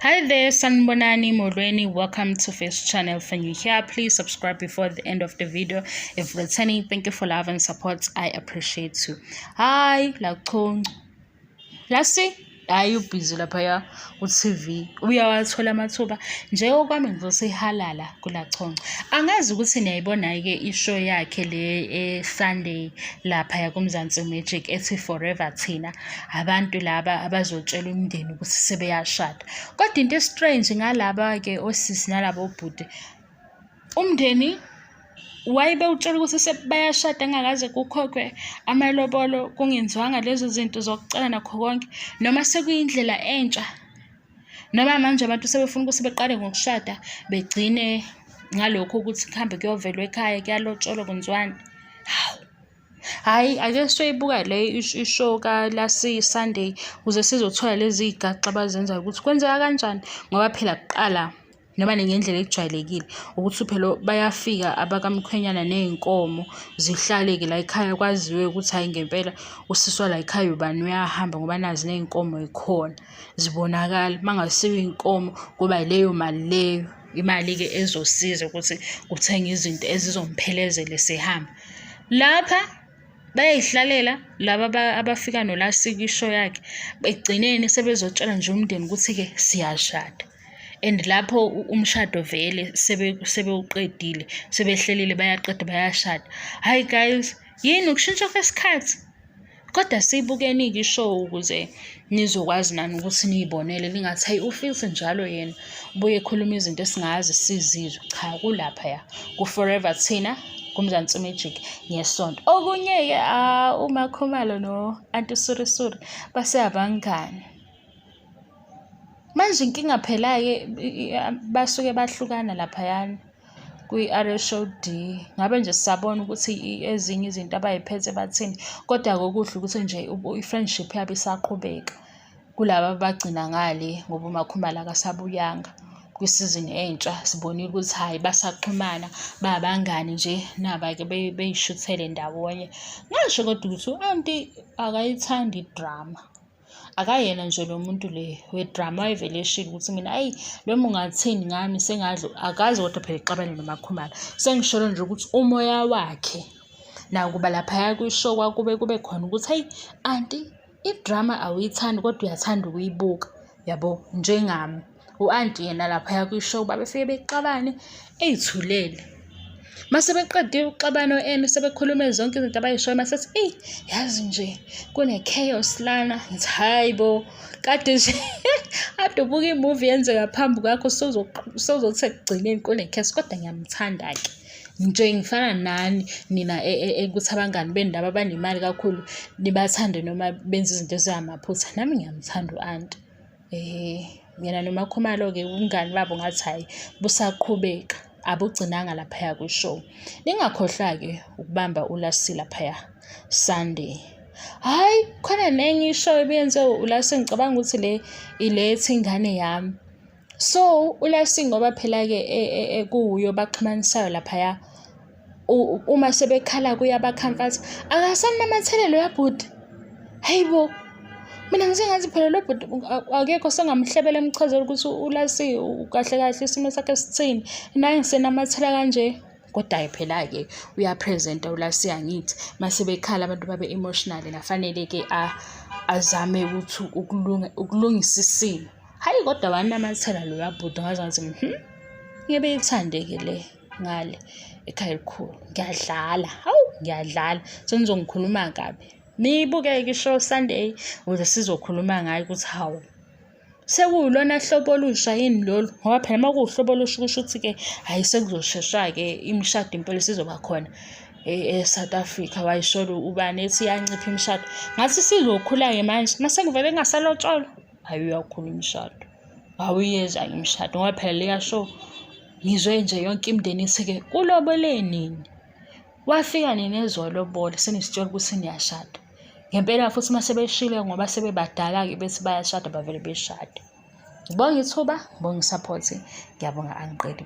Hi there, Sanbonani Molweni. Welcome to Face Channel. If you're here, please subscribe before the end of the video. If returning, thank you for love and support. I appreciate you. Hi, Laconco. Lassi, are you busy lapha u-TV? Uyawathola amathuba njengokwami ngizosihalala kuLaconco. Angazi ukuthi niyayibona-ke ishow yakhe le Sunday lapha kuMzansi Magic ethi Forever Thina. Abantu laba abazotshela umndeni ukuthi sebeyashada. Kodwa into strange ngalaba-ke osisi nalabo obhuti. Umndeni wayibe utshela ukuthi bayashada ngakaze kukhokhwe amalobolo kungenziwanga lezo zinto zokucela nakho konke noma sekuyindlela entsha noma manje abantu sebefuna ukuthi beqale ngokushada begcine ngalokho ukuthi kuhambe kuyovelwa ekhaya kuyalotsholwa kwenziwani. Hayi ake siyibuka le ishow ka lasi Sunday ukuze sizothola lezi igaxa abazenza ukuthi kwenzeka kanjani ngoba phela kuqala noma ngendlela ejwayelekile ukuthi phela bayafika abakamkhwenyana nezinkomo zihlaleke la ekhaya kwaziwe ukuthi hayi ngempela usiswa la ekhaya ubani uyahamba ngoba nazi nezinkomo ikhona zibonakala mangasiwe inkomo kuba leyo mali leyo imali ke ezosiza ukuthi kuthenga izinto ezizomphelezele sehamba lapha bayihlalela laba abafika nolasika ishow yakhe begcineni sebezotshela nje umndeni ukuthi ke siyashada. And lapho umshado vele sebewuqedile sebehlelile bayaqeda bayashada. Hi guys, yini ukushintsha kwesikhathi? Kodwa siyibukeni-ke ishow ukuze nizokwazi nani ukuthi niyibonele lingathi hayi ufise njalo yena ubuye ekhuluma izinto esingazi sizizwe. Cha, kulapha ya ku-Forever Thina kuMzansi Magic ngesonto. Okunye-ke uMakhumalo no-Sorisha baseyabangani. Manje inkinga phela-ke basuke bahlukana laphayana kwi-RSOD. Ngabe nje sisabona ukuthi ezinye izinto abayiphethe bathini kodwa kokuhle ukuthi nje i-friendship yabo isaqhubeka kulaba bagcina ngale ngoba uMakhumalo akasabuyanga kwisizini entsha sibonile ukuthi hayi basaxhumana babangani nje naba-ke beyishuthele ndawonye. Ngasho kodwa ukuthi u-anti akayithandi idrama. Akayena nje lo muntu le wedrama wayevele eshilo ukuthi mina ayi noma ungathini ngami sengadlo akazi kodwa phela ixabane noMakhumalo. Sengisholo nje ukuthi umoya wakhe nakuba lapha kwishow kwakube khona ukuthi hayi anti idrama awuyithandi kodwa uyathanda ukuyibuka yabo njengami. U-anti yena lapha kwishow babefike bexabane eyithulele. Mase beqedile uxabano sebekhulume zonke izinto abayishoyo masethi yazi nje kune chaos lana. Ngithi hayibo kade nje ade ubuka imovie yenzeka phambi kwakho sozothi ekugcineni kune chaos kodwa ngiyamthanda-ke nje ngifana nani nina ukuthi abangani bendaba abanemali kakhulu nibathande noma benza izinto ezingamaphutha. Nami ngiyamthanda u-anti yena noMakhumalo-ke ubungani babo ngathi hayi busaqhubeka abugcinanga laphaya kwishow. Ningakhohlwa-ke ukubamba uLasi laphaya Sunday. Hayi khona nenye ishow ebenze uLasi ngicabanga ukuthi ile ethi ingane yami. So uLasi ngoba phela-ke kuyo baxhumanisayo laphaya uma sebekhala kuyabakhamfatha akasanamathelo yabhuti. Hayibo mina ngisengathi phela lo bhuti akekho sengamhlebela emchazela ukuthi uLasi kahle kahle isimo sakhe sithini naye ngisenamathela kanje. Kodwa phela-ke uyapresenta uLasi angithi mase bekhala abantu babe emotional nafanele-ke azame ukuthi ukulungisa isimo. Hayi kodwa wanamathela lo yabhuti ngazathi ngebe ithande-ke le ngale ekhaya elikhulu. Ngiyadlala ngiyadlala senizongikhuluma kabi. Niyibuke-ke ishow Sunday ukuze sizokhuluma ngayo ukuthi hawu sekuyilona hlobo olusha yini lolu ngoba phela uma kuwuhlobo olusha kusho ukuthi-ke hayi sekuzoshesha-ke imishado impela sizoba khona eSouth Africa. Wayisholo ubani ethi iyancipha imishado ngathi sizokhula-ke manje mase kuvele kungasalotsholwa hayi uyakhula imishado awuyeza imishado ngoba phela leya show ngizwe nje yonke imindeni ithi-ke ulobole nini wafika nini ezolobola senisitshela ukuthi niyashada. Ngempela futhi mase beshile ngoba sebebadala-ke bethi bayashada bavele beshade. Ngibonga ithuba ngibonga isupport ngiyabonga angiqedi.